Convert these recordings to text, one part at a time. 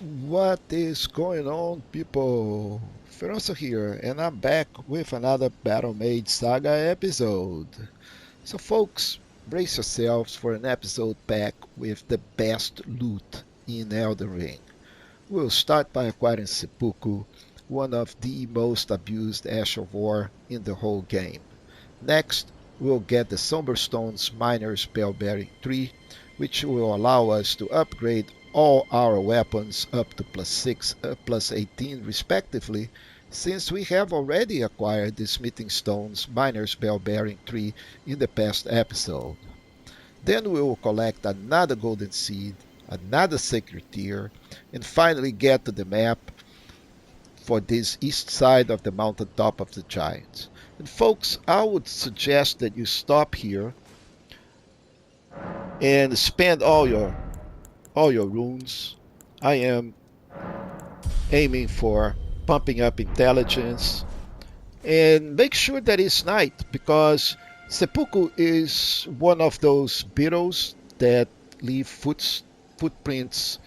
What is going on, people? Feroncio here, and I'm back with another Battle Mage Saga episode. So, folks, brace yourselves for an episode packed with the best loot in Elden Ring. We'll start by acquiring Seppuku, one of the most abused Ash of War in the whole game. Next, we'll get the Somberstone's Minor Spellbearing tree, which will allow us to upgrade all our weapons up to +6, +18 respectively, since we have already acquired the Smithing Stone's Minor Spellbearing tree in the past episode. Then we will collect another Golden Seed, another Sacred Tear, and finally get to the map for this east side of the mountaintop of the giants. And folks, I would suggest that you stop here and spend all your runes. I am aiming for pumping up intelligence and make sure that it's night because seppuku is one of those beetles that leave footprints,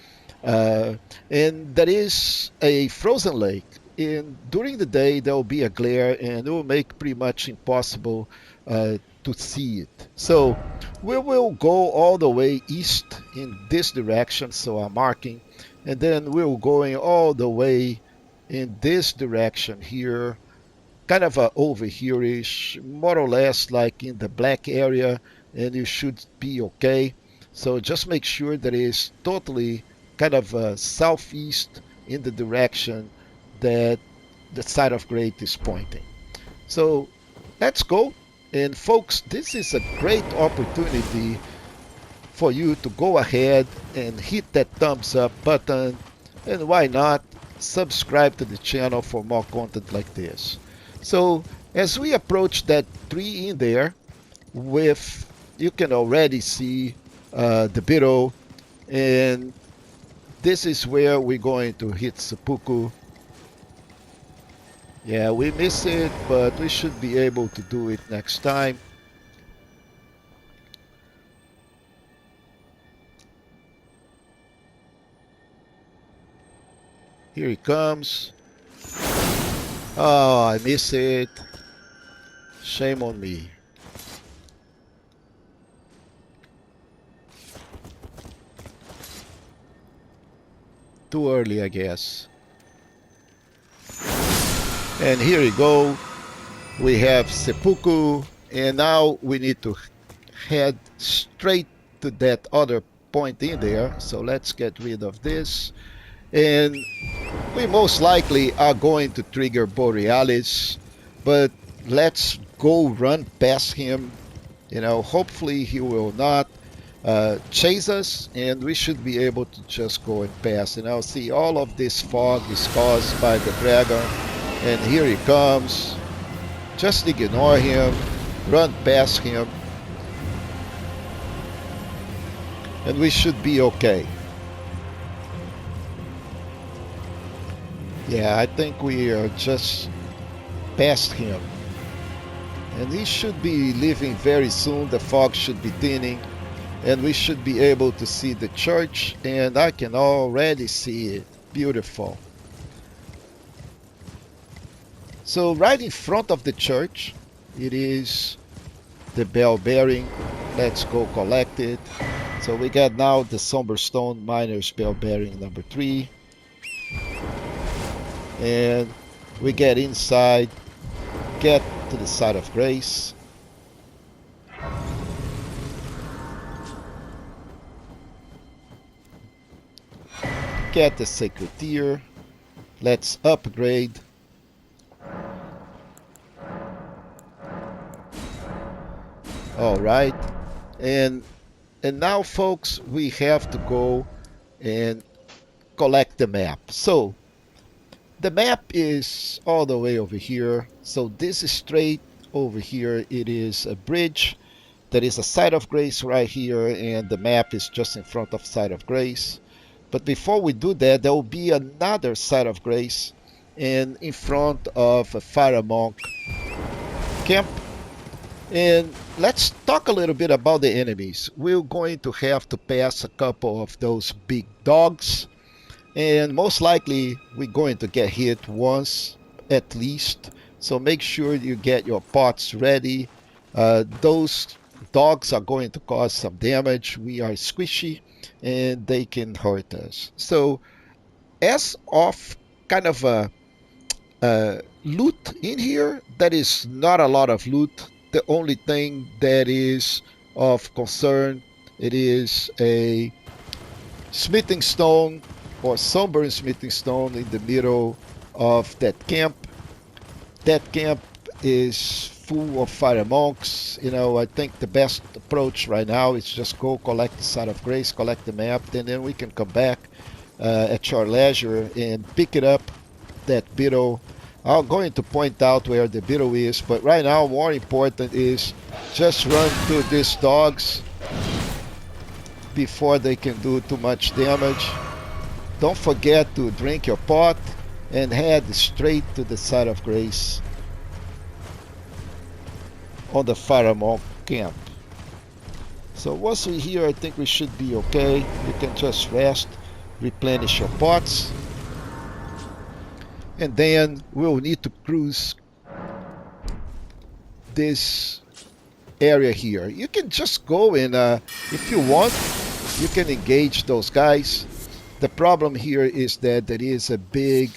uh, and that is a frozen lake. And during the day, there will be a glare, and it will make pretty much impossible to see it. So we will go all the way east in this direction. So I'm marking, and then we're going all the way in this direction here, kind of over here-ish, more or less like in the black area, and you should be okay. So just make sure that it's totally kind of southeast in the direction that the side of great is pointing. So let's go. And folks, this is a great opportunity for you to go ahead and hit that thumbs up button, and why not subscribe to the channel for more content like this. So as we approach that tree in there, with you can already see the beetle, and this is where we're going to hit seppuku. Yeah, we miss it, but we should be able to do it next time. Here he comes. Oh, I miss it. Shame on me. Too early, I guess. And here we go. We have seppuku, and now we need to head straight to that other point in there. So let's get rid of this. And we most likely are going to trigger Borealis, but let's go run past him. Hopefully he will not chase us, and we should be able to just go and pass. See, all of this fog is caused by the dragon, and here he comes. Just ignore him, run past him, and we should be okay. Yeah, I think we are just past him. And he should be leaving very soon. The fog should be thinning, and we should be able to see the church, and I can already see it. Beautiful. So right in front of the church, it is the bell bearing. Let's go collect it. So we got now the Somberstone Miner's bell bearing number 3. And we get inside, get to the side of grace. Get the sacred tear. Let's upgrade. All right. And now, folks, we have to go and collect the map. So the map is all the way over here. So this is straight over here. It is a bridge. There is a side of grace right here, and the map is just in front of side of grace. But before we do that, there will be another side of grace, and in front of a fire monk camp. And let's talk a little bit about the enemies. We're going to have to pass a couple of those big dogs. and most likely we're going to get hit once at least. So make sure you get your pots ready. Those dogs are going to cause some damage. We are squishy and they can hurt us. So as of kind of a loot in here, that is not a lot of loot. The only thing that is of concern, it is a smithing stone or sunburned smithing stone in the middle of that camp. That camp is full of fire monks. You know, I think the best approach right now is just go collect the site of grace, collect the map, and then we can come back at your leisure and pick it up, that beetle. I'm going to point out where the beetle is, but right now more important is just run through these dogs before they can do too much damage. Don't forget to drink your pot and head straight to the site of grace on the Faramon camp. So once we're here, I think we should be okay. You can just rest, replenish your pots, and then we'll need to cruise this area here. You can just go and, if you want, you can engage those guys. The problem here is that there is a big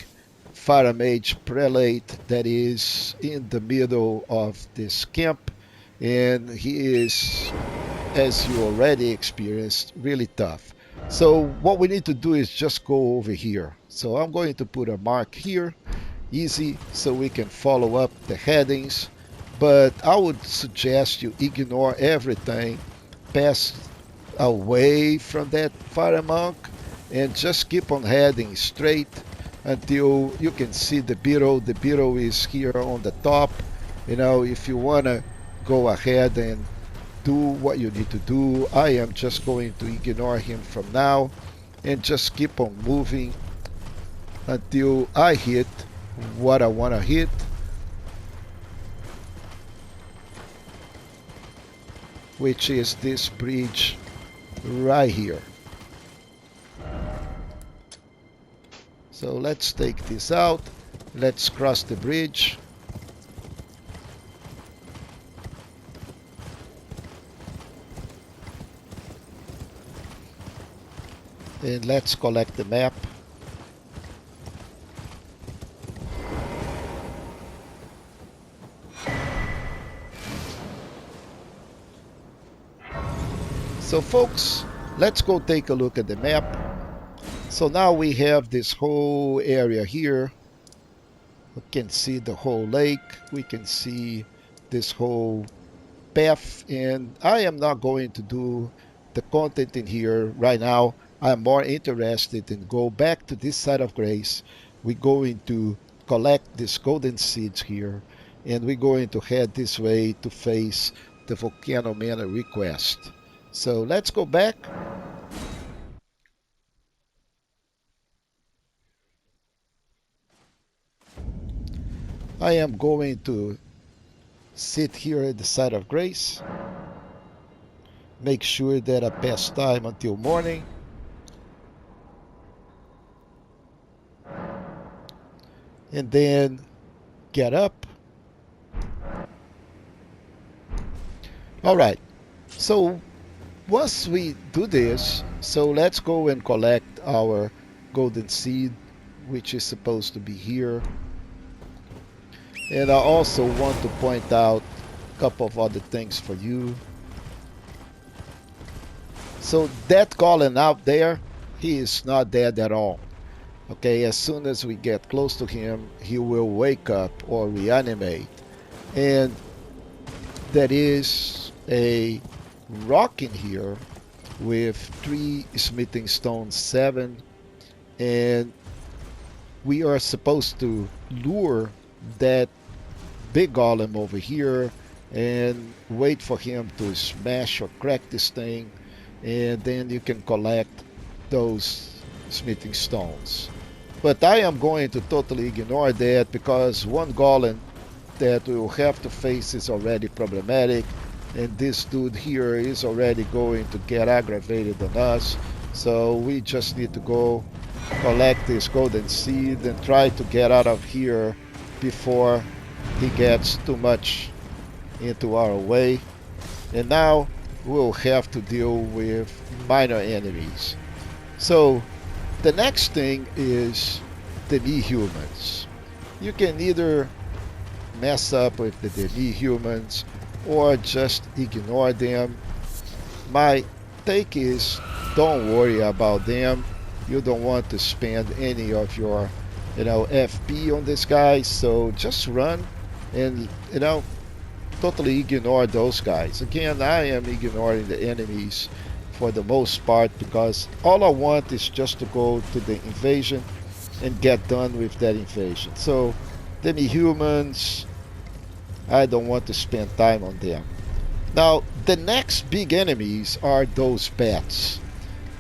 Fire Mage prelate that is in the middle of this camp, and he is, as you already experienced, really tough. So what we need to do is just go over here. So I'm going to put a mark here, easy, so we can follow up the headings, but I would suggest you ignore everything, pass away from that fire monk, and just keep on heading straight until you can see the beetle. The beetle is here on the top. You know, if you want to go ahead and do what you need to do, I am just going to ignore him from now and just keep on moving until I hit what I want to hit. Which is this bridge right here. So let's take this out. Let's cross the bridge. And let's collect the map. So folks, let's go take a look at the map. So now we have this whole area here. We can see the whole lake. We can see this whole path, and I am not going to do the content in here right now. I'm more interested in go back to this side of grace. We're going to collect these golden seeds here, and we're going to head this way to face the Volcano Manor request. So let's go back. I am going to sit here at the side of grace. Make sure that I pass time until morning. And then get up. All right. So once we do this, so let's go and collect our golden seed, which is supposed to be here. And I also want to point out a couple of other things for you. So that golem out there, he is not dead at all. Okay, as soon as we get close to him, he will wake up or reanimate. And there is a rock in here with 3 smithing stones, 7, and we are supposed to lure that big golem over here and wait for him to smash or crack this thing, and then you can collect those smithing stones. But I am going to totally ignore that because one golem that we will have to face is already problematic, and this dude here is already going to get aggravated on us, so we just need to go collect this golden seed and try to get out of here before he gets too much into our way. And now we'll have to deal with minor enemies. So the next thing is demi-humans. You can either mess up with the demi-humans or just ignore them. My take is don't worry about them. You don't want to spend any of your, FP on this guy, so just run and, totally ignore those guys. Again, I am ignoring the enemies for the most part because all I want is just to go to the invasion and get done with that invasion. So, demi-humans, I don't want to spend time on them. Now, the next big enemies are those bats.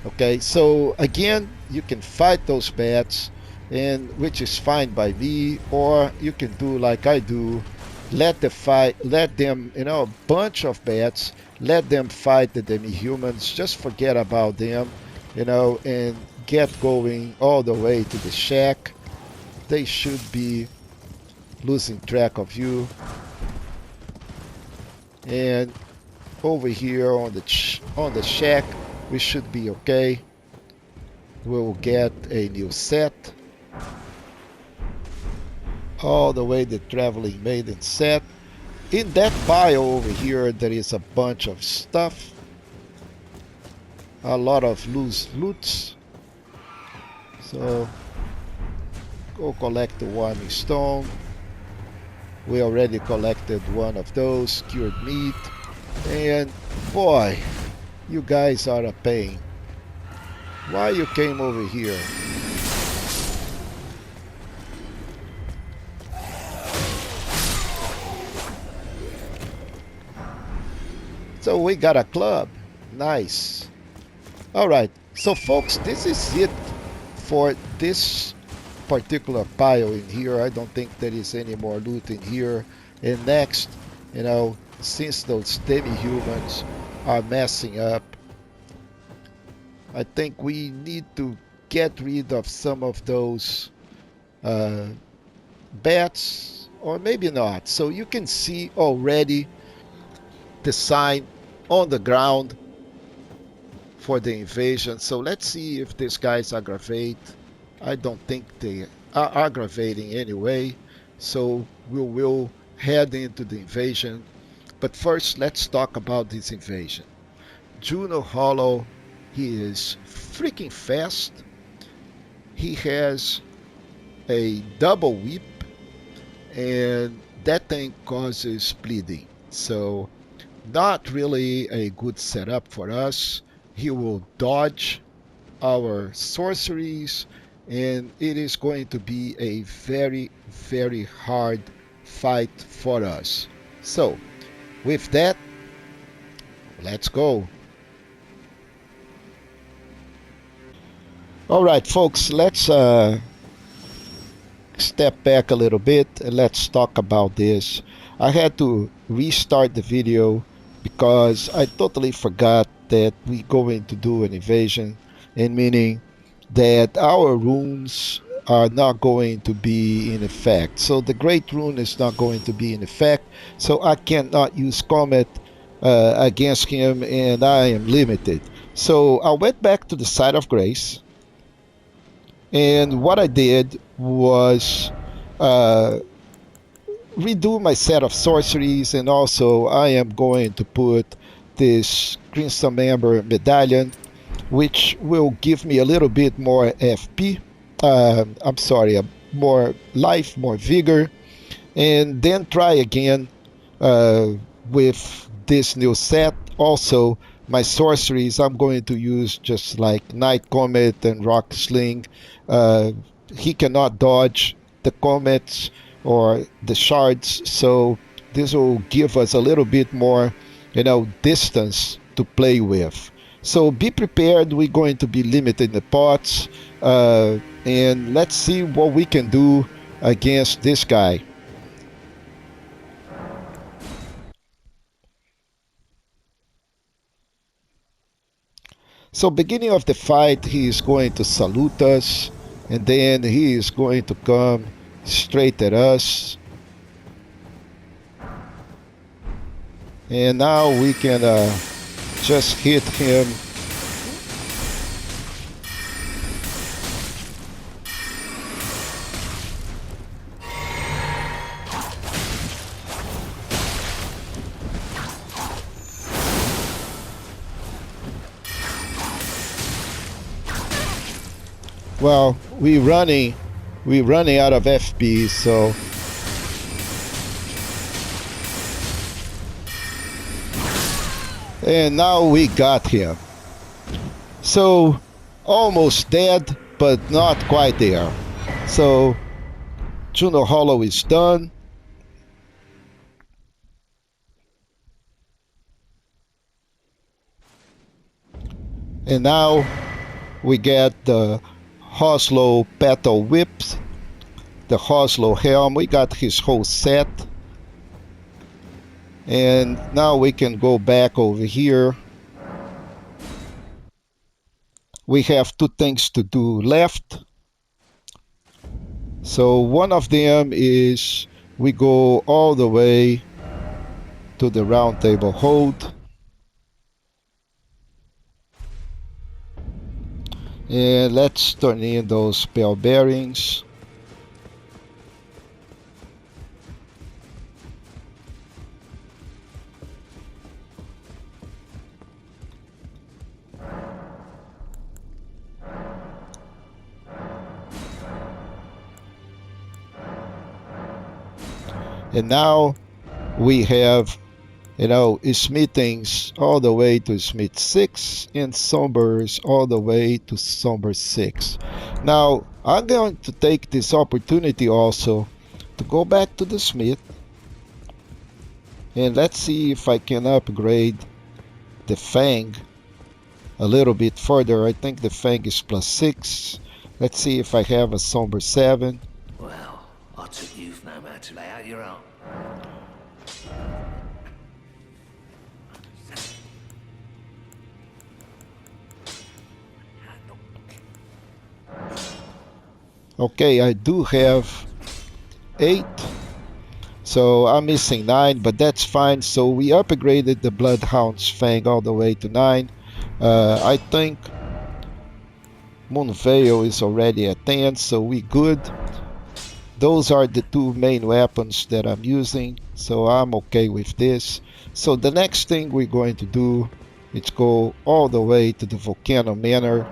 Okay, so again, you can fight those bats, and which is fine by me, or you can do like I do, let them, a bunch of bats, let them fight the demi-humans, just forget about them, and get going all the way to the shack. They should be losing track of you. And over here on the shack, we should be okay. We'll get a new set. All the way the Traveling Maiden set. In that pile over here, there is a bunch of stuff. A lot of loose loots. So, go collect the Warming Stone. We already collected one of those, cured meat. And boy, you guys are a pain. Why you came over here? So we got a club. Nice. Alright, so folks, this is it for this particular pile in here. I don't think there is any more loot in here. And next, since those demi-humans are messing up, I think we need to get rid of some of those uh, bats, or maybe not. So you can see already the sign on the ground for the invasion. So let's see if these guys aggravate. I don't think they are aggravating anyway. So we will head into the invasion. But first, let's talk about this invasion. Juno Hoslow, he is freaking fast. He has a double whip, and that thing causes bleeding. So not really a good setup for us. He will dodge our sorceries, and it is going to be a very, very hard fight for us. So, with that, let's go. All right, folks, let's step back a little bit and let's talk about this. I had to restart the video because I totally forgot that we're going to do an invasion, and meaning that our runes are not going to be in effect. So the Great Rune is not going to be in effect, so I cannot use Comet against him, and I am limited. So I went back to the Site of Grace, and what I did was uh, redo my set of sorceries, and also I am going to put this Crimson Member Medallion, which will give me a little bit more FP. I'm sorry, more life, more vigor, and then try again uh, with this new set. Also, my sorceries, I'm going to use just like Night Comet and Rock Sling. Uh, he cannot dodge the comets or the shards, so this will give us a little bit more, distance to play with. So be prepared. We're going to be limited in the pots, and let's see what we can do against this guy. So beginning of the fight, he is going to salute us. And then he is going to come straight at us. And now we can just hit him. Well, we're running out of FP, so and now we got him. So almost dead, but not quite there. So Juno Hoslow is done. And now we get the Hoslow Petal Whips, the Hoslow Helm. We got his whole set. And now we can go back over here. We have two things to do left. So one of them is we go all the way to the round table hold. And let's turn in those spell bearings. And now we have, smithings all the way to smith 6 and sombers all the way to somber 6. Now I'm going to take this opportunity also to go back to the smith and let's see if I can upgrade the fang a little bit further. I think the fang is +6. Let's see if I have a somber 7. Well, I took youth no matter to lay out your own. Okay, I do have 8. So I'm missing 9, but that's fine. So we upgraded the Bloodhound's Fang all the way to 9. I think Moonveil is already at 10, so we good. Those are the two main weapons that I'm using, so I'm okay with this. So the next thing we're going to do is go all the way to the Volcano Manor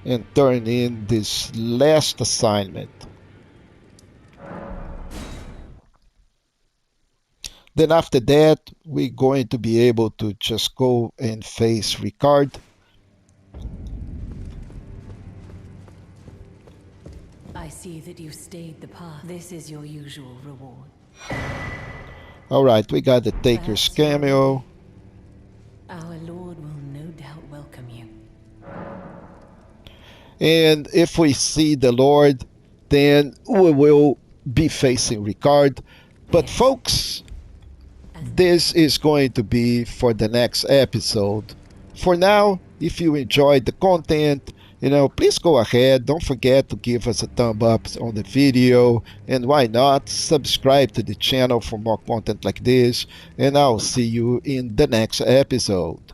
and turn in this last assignment. Then after that, we're going to be able to just go and face Ricard. I see that you stayed the path. This is your usual reward. Alright, we got the Taker's cameo. Our Lord will no doubt welcome you. And if we see the Lord, then we will be facing Ricard. But Yes. folks, this is going to be for the next episode. For now, if you enjoyed the content, please go ahead. Don't forget to give us a thumb up on the video. And why not subscribe to the channel for more content like this. And I'll see you in the next episode.